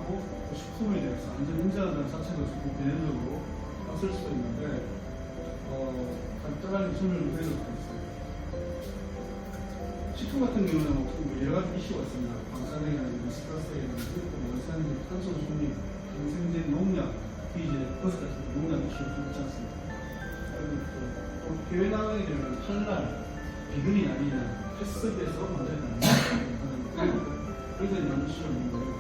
하고 또 식품에 대해서 안전 인증하는 자체도 조금 개념적으로 낯설 수도 있는데 간단하게 설명을 드리도록 하겠습니다. 식품 같은 경우는 뭐 여러 가지 이슈가 있습니다. 방사능이라든지 스트레스라든지 원산지, 탄소 중립, 생생제 농약, 이제 버섯 같은 농약 이슈가 좀 있지 않습니다. 그리고 또 해외 나가게 되면 할랄, 비건이 아니냐, 패스에서 문제가 아니냐 굉장히 많은 이슈가 있는 거예요.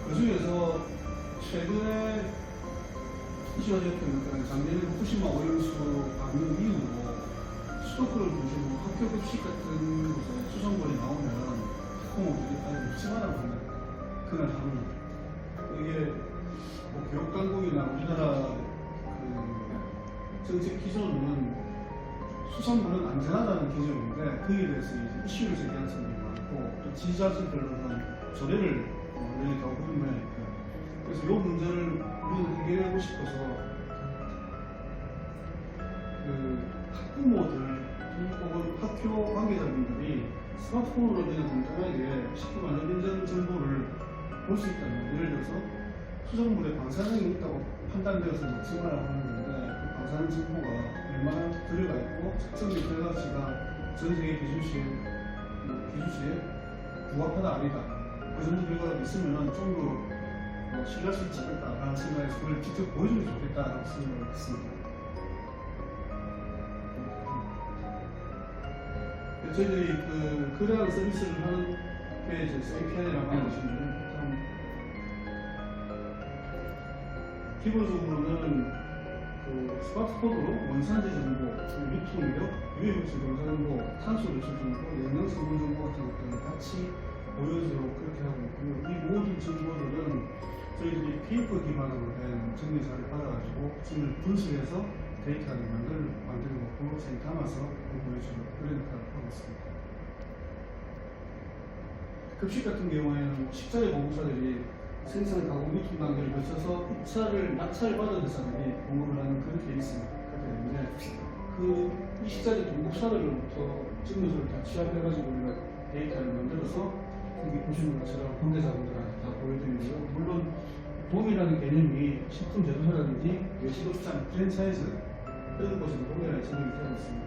그 중에서 최근에 이슈가 되었던 작년에 후쿠시마 오염수 방류 이후로 수도권을 중심으로 학교 급식 같은 곳에 수성물이 나오면 특공업들이 아주 심하다고 합니다. 그날 하루는. 이게 뭐 교육당국이나 우리나라 정책 기준은 수산물은 안전하다는 기준인데 그에 대해서 이제 이슈를 제기하는 사람들이 많고 또 지자체별로는 조례를 내리다고 하니까 그래서 이 문제를 우리는 해결하고 싶어서 학부모들 혹은 학교 관계자분들이 스마트폰으로 그냥 간단하게 식품 안전 인증 정보를 볼 수 있다면 예를 들어서 수성물에 방사능이 있다고 판단되어서 먹지 말라고 하는 건데 그 방사능 정보가 얼마나 들어가 있고 측정된 결과치가 전 세계 기준치에 부합하다 아니다 그 정도 결과가 있으면 좀 더 신뢰할 수 있지 않을까라는 생각에서 그걸 직접 보여주면 좋겠다라고 생각을 했습니다. 저희들이 그러한 서비스를 하는 게 이제 API라고 하는 것인데 기본적으로는 스마트폰으로 원산지 정보, 유통력, 유해물질 검사 정보, 탄소 배출 정보, 영양 성분 정보 같은 것들을 같이 보여주도록 그렇게 하고 있고요. 이 모든 정보들은 저희들이 페이퍼 기반으로 된 정리사를 받아가지고 지금 분석해서 데이터를 만들고 책 담아서 보여주는 그런 역할을 하고 있습니다. 급식 같은 경우에는 식자재 공급사들이 생산, 가공, 유통 단계를 거쳐서 낙찰을 받은 회사들이 공급을 하는 그런 게 있습니다. 그런데 이 식자재 공급사들로부터 증거서를 다 취합해가지고 우리가 데이터를 만들어서 여기 보시는 것처럼 관계자분들한테 다 보여드리고요. 물론 동일한 개념이 식품 제조사라든지 외식업장, 프랜차이즈 이런 곳에도 동일하게 적용이 되고 있습니다.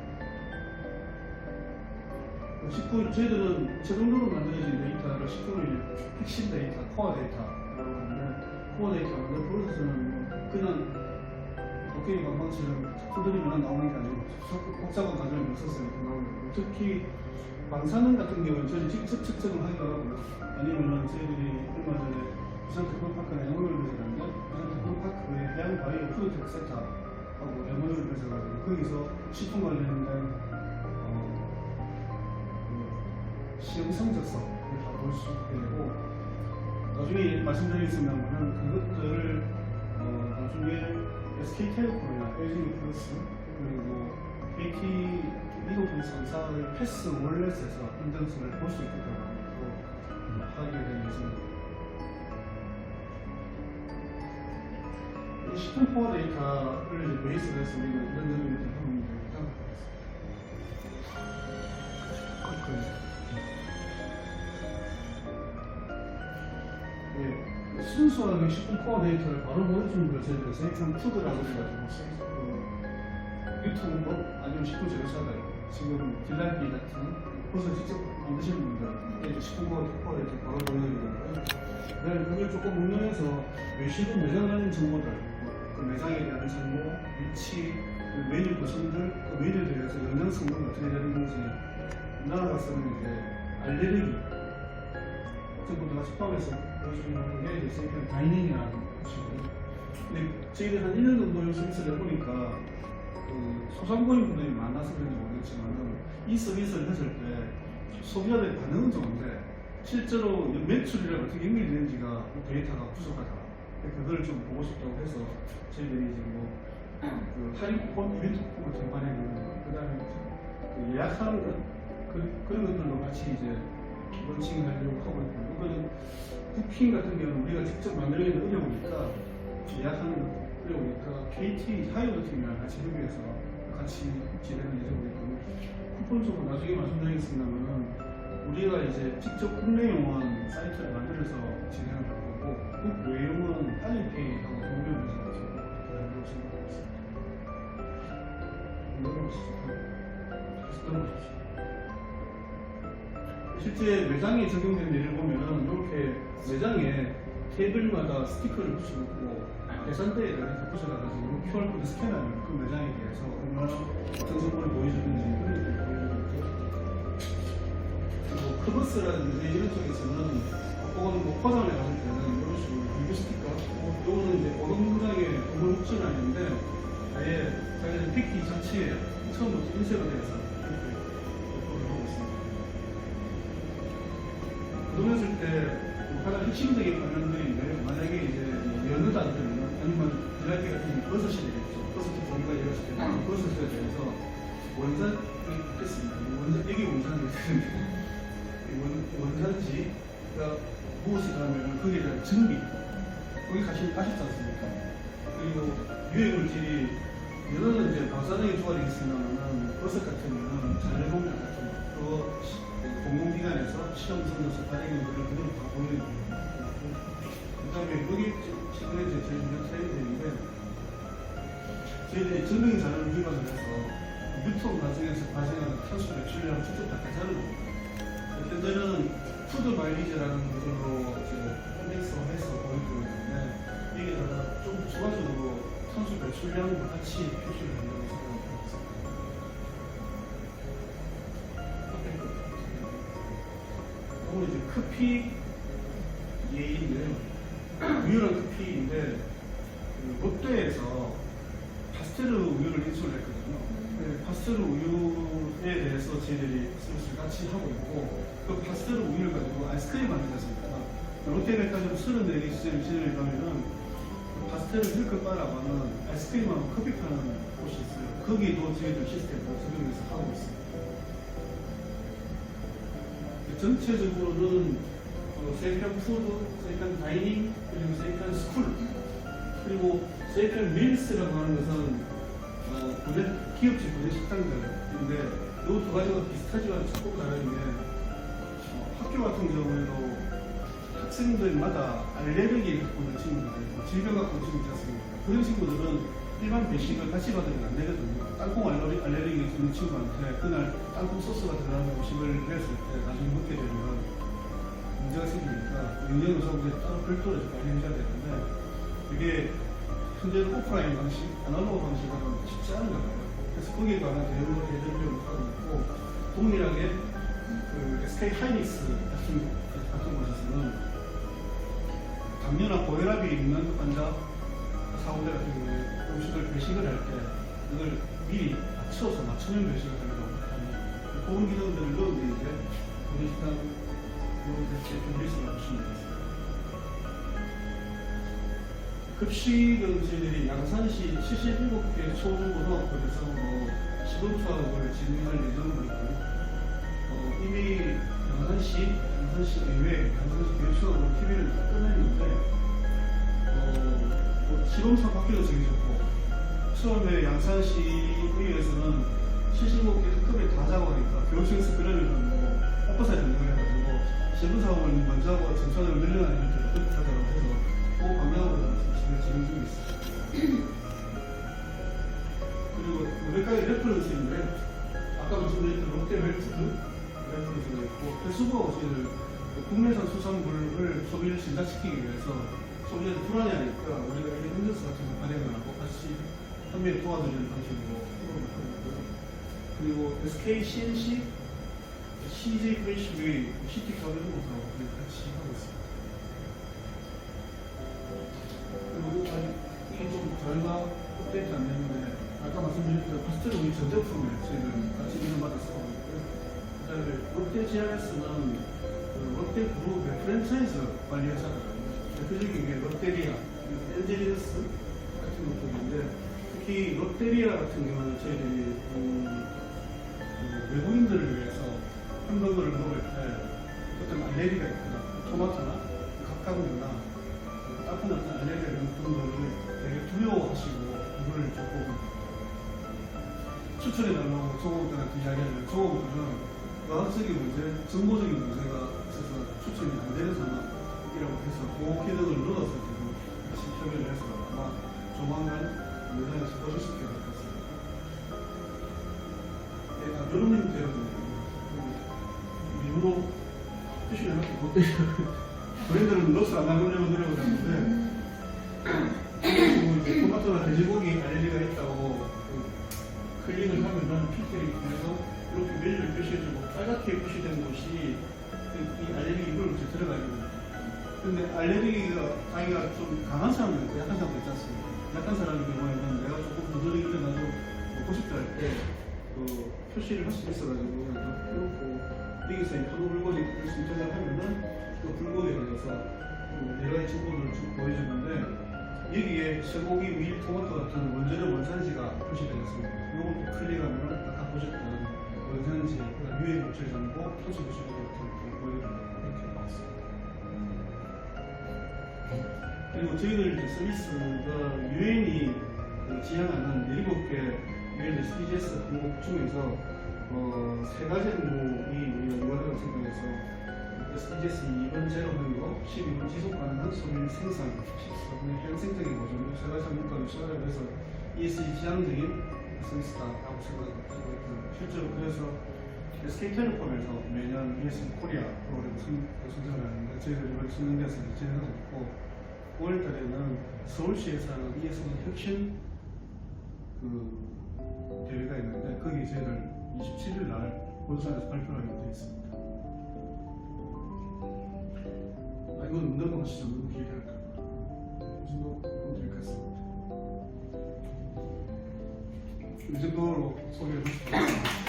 저희들은 최종적으로 만들어진 데이터를 식품의 핵심 데이터, 코어 데이터라고 하는데 코어 데이터 만드는 프로세스는 그냥 도깨비 방방처럼 두드리면 나오는 게 아니고 복잡한 과정을 거쳐서 나오는 거고 특히 방사능 같은 경우는 저희 직접 측정을 하기도 하고요. 아니면 저희들이 얼마 전에 부산 테크노파크나 영월에서는데 부산 테크노파크의 해양 바이오 푸드텍 센터하고 영월에서 가지고 거기서 식품 관련된 시험 성적서를 다 볼 수 있게 되고 나중에 말씀드리겠습니다만 그것들을 나중에 SK텔레콤이나 LG유플러스 그리고 KT 이동통 3사의 패스 월렛에서 인증서를 볼 수 있게 되고 하게 된 예정입니다. 이 식품 코어 데이터를 베이스로 해서 우리가 이런 점을 하면 되니까 순수하게 식품 코어 데이터를 바로 보여주는 걸 저희가 세이칸 푸드라고 해가지고 유통법 아니면 식품 제조사들 지금 딜라이피 같은 버섯 직접 만드시는 분들 식품 코어 데이터 바로 보여드리는 거고요. 그다음에 그걸 조금 응용해서 외식은 매장 관련 정보들 그 매장에 대한 정보, 위치, 그 메뉴 구성들, 그 메뉴에 대해서 영양 성분이 어떻게 되는지 나아가서는 이제 알레르기 정보도 같이 포함해서 보여주는 게 이제 다이닝이라는 것이고요. 근데 저희들 한 1년 정도 서비스를 해보니까 소상공인 분들이 많아서 그런지 모르겠지만 이 서비스를 했을 때 소비자들의 반응은 좋은데 실제로 매출이랑 어떻게 연결되는지가 데이터가 부족하다. 그걸 좀 보고 싶다고 해서 저희들이 이제 할인 쿠폰, 이벤트 쿠폰 같은 거 발행하는 그 다음에 예약하는 것 그런 것들도 같이 이제 런칭하려고 하고 있고 그거는 쿠킹 같은 경우는 우리가 직접 만들기는 어려우니까 예약하는 것도 어려우니까 KT 하이어 같은 경우는 같이 협의해서 같이 진행을 예정으로 있고 쿠폰 쪽은 나중에 말씀드리겠습니다만 우리가 이제 직접 국내용은 사이트를 만들어서 진행을 할 거고 국외용은 알리페이하고 동료를 가지고 만들어서 넘어가시죠. 실제 매장에 적용된 예를 보면은 이렇게 매장에 테이블마다 스티커를 붙여놓고 계산대에 이렇게 붙여놔가지고 QR코드 스캔하면 그 매장에 대해서 얼마나 어떤 정보를 보여주는지 그런 걸 보여주고, 그리고 크버스라든지 이런 쪽에서는 혹은 뭐 포장을 갔을 때는 이런 식으로 리뷰 스티커, 요거는 이제 보도문장에 동물 묵지는 아닌데 아예 자기들 패키지 자체에 처음부터 인쇄가 돼서 이렇게 하고 있습니다. 그러면서 때 가장 핵심적인 관련들인데, 만약에 이제 연어도 안 되면 아니면 딜라이트 같은 버섯이 되겠죠. 버섯도 종류가 여러 가지 되면 버섯에 대해서 원산이 있겠습니다. 이게 원산이 되는데 원산지가 무엇이라면 거기에 대한 증빙, 거기 아시지 않습니까? 그리고 유해물질이 연어는 이제 방사능이 조화되어 있으면 버섯 같으면 자연공약 같은 거 공공기관에서 시험 선거서 발행한 것을 그대로 다 보여드립니다. 그 다음에 여기 최근에 이제 저희 중요한 사례들인데, 저희들이 증빙 자료를 기반으로 해서 유통 과정에서 발생하는 탄소 배출량 직접 다 계산을 합니다. 어떤 때는 푸드 마일리지라는 것으로 이제 인덱스화해서 보여드리고 있는데, 여기다가 좀 추가적으로 탄소 배출량과 같이 표시를 한다고 생각합니다. 오늘 이제 커피 예인데, 우유랑 커피인데, 롯데에서 파스텔르 우유를 인수를 했거든요. 파스텔르 우유에 대해서 저희들이 서비스를 같이 하고 있고, 그 파스텔르 우유를 가지고 아이스크림 만들지 않습니까? 롯데백화점 34개 시즌을 가면은 파스텔르 밀크바라고 하는 아이스크림하고 커피 파는 곳이 있어요. 거기도 저희들 시스템을 적용해서 하고 있습니다. 전체적으로는 세이칸 푸드, 세이칸 다이닝, 그리고 세이칸 스쿨, 그리고 세이칸 밀스라고 하는 것은 기업체 부대 식당들인데, 이 두 가지가 비슷하지만 조금 다른 게, 학교 같은 경우에도 학생들마다 알레르기를 갖고 있는 친구들, 질병 갖고 있는 친구들 있습니다. 그런 친구들은 일반 배식을 같이 받으면 안 되거든요. 땅콩 알레르기 있는 친구한테 그날 땅콩 소스가 들어가는 음식을 했을 때 나중에 먹게 되면 문제가 생기니까 영양소분에 따로 별도로 관리해야 되는데, 이게 현재 오프라인 방식, 아날로그 방식으로는 쉽지 않은가 봐요. 그래서 거기에 관한 대응을 해드리려고 하고 있고, 동일하게 그 SK 하이닉스 같은 곳에서는 당뇨나 고혈압이 있는 환자 사고자 같은 경우에 음식을 배식을 할 때 이걸 미리 맞춰서 맞춤형 배식을 하려고 합니다. 그런 기능들도 이제 우리 식당 요새 준비해서 보시면 되겠습니다. 급식은 저희들이 양산시 77개 초중고등학교에서 시범수업을 진행할 예정으로 있고요. 이미 양산시 이외에 양산시 교육수업으로 TV를 다 끝냈는데, 시범수업 학교도 정해졌고, 처음에 양산시 의회에서는 75개 학급에 다 작업하니까 교육청에서 그러면은 오빠사에 전쟁해가지고 시범사업을 먼저 하고 전천을 늘려나는 형태로 그렇게 하자고 해서 그 방향으로 진행 중에 있습니다. 그리고 몇 가지 레퍼런스인데, 아까 말씀드렸던 롯데웰푸드 레퍼런스가 있고, 배수구 저희들 국내산 수산물을 소비를 증가시키기 위해서 소비자들 불안해하니까 우리가 에이전스 같은 거 발행을 하고 같이 판매에 도와드리는 방식으로 프로그램을 하고 있고요. 그리고 SK CNC, CJ 프레시웨이, CT 가게들하고 같이 하고 있습니다. 그리고 이게 좀 저희가 업데이트 안 됐는데, 아까 말씀드렸던 파스텔 우유 전 제품을 저희들 같이 인정받아 쓰고 있고요. 그 다음에 롯데 GRS는 롯데 그룹의 프랜차이즈 관리회사거든요. 대표적인 게 롯데리아, 엔젤리너스 같은 것들인데, 특히 롯데리아 같은 경우는 저희들이 외국인들을 위해서 햄버거를 먹을 때 어떤 알레르기가 있거나 토마토나 각각류나 따뜻한 어떤 알레르기가 있는 분들을 되게 두려워하시고 이걸 조금 추천해달라고 조업들 같은 이야기하면 조업들은 과학적인 문제, 정보적인 문제가 있어서 추천이 안 되는 상황이라고 해서 보호 기능을 눌러서 지금 다시 표기를 해서 아마 조만간 영상에서 보실 수 있게 될 것 같습니다. 네, 이런 형태거든요. 일부러 표시를 해놓고 못 때려요. 브랜드는 럭스 안 나가려고 노력을 하는데 그리고 이제 토마토나 돼지고기 알레르기가 있다고 클릭을 하면은 필터링 통해서 이렇게 메뉴를 표시해주고 빨갛게 표시된 곳이 이 알레르기 이걸 이제 들어가야 됩니다. 근데 알레르기가 자기가 좀 강한 사람도 있고 약한 사람도 있지 않습니까? 약한 사람의 경우에는 내가 조금 두드러기 일어나도 먹고 싶다 할 때 그 표시를 할 수 있어가지고 이렇게 여기서 이 포도 불고기 선택을 하면은 그 불고기에 대해서 여러 가지 정보를 쭉 보여주는데 여기에 쇠고기, 밀, 토마토 같은 원재료 원산지가 표시되어 있습니다. 이것도 클릭하면 아까 보셨던 원산지, 유해 물질 정보, 토수 물질 정보 같은 거 보여드립니다. 이렇게 나왔습니다. 그리고 저희들 이제 서비스가 유엔이 지향하는 7개 유엔 SDGs 항목 중에서 3가지 항목이 우리가 이거라고 생각해서 SDGs 2번 제로 활용, 12번 지속 가능한 소멸 생산, 14번의 해양생태계 보존, 3가지 항목까지 수반을 해서 ESG 지향적인 서비스다라고 생각하고 있습니다. 실제로 그래서 SK텔레콤에서 매년 ESG 코리아 프로그램을 선정을 하는데 저희들 이번에 선정돼서 진행하고 있고 5월달에는 서울시에서 하는 ESG 혁신 대회가 있는데 거기 저희들 27일 날 본선에서 발표를 하게 되어 있습니다. 이건 못 넘어가시죠. 너무 길게 할까봐. 이 정도 드릴 것 같습니다. 이 정도로 소개해 주시면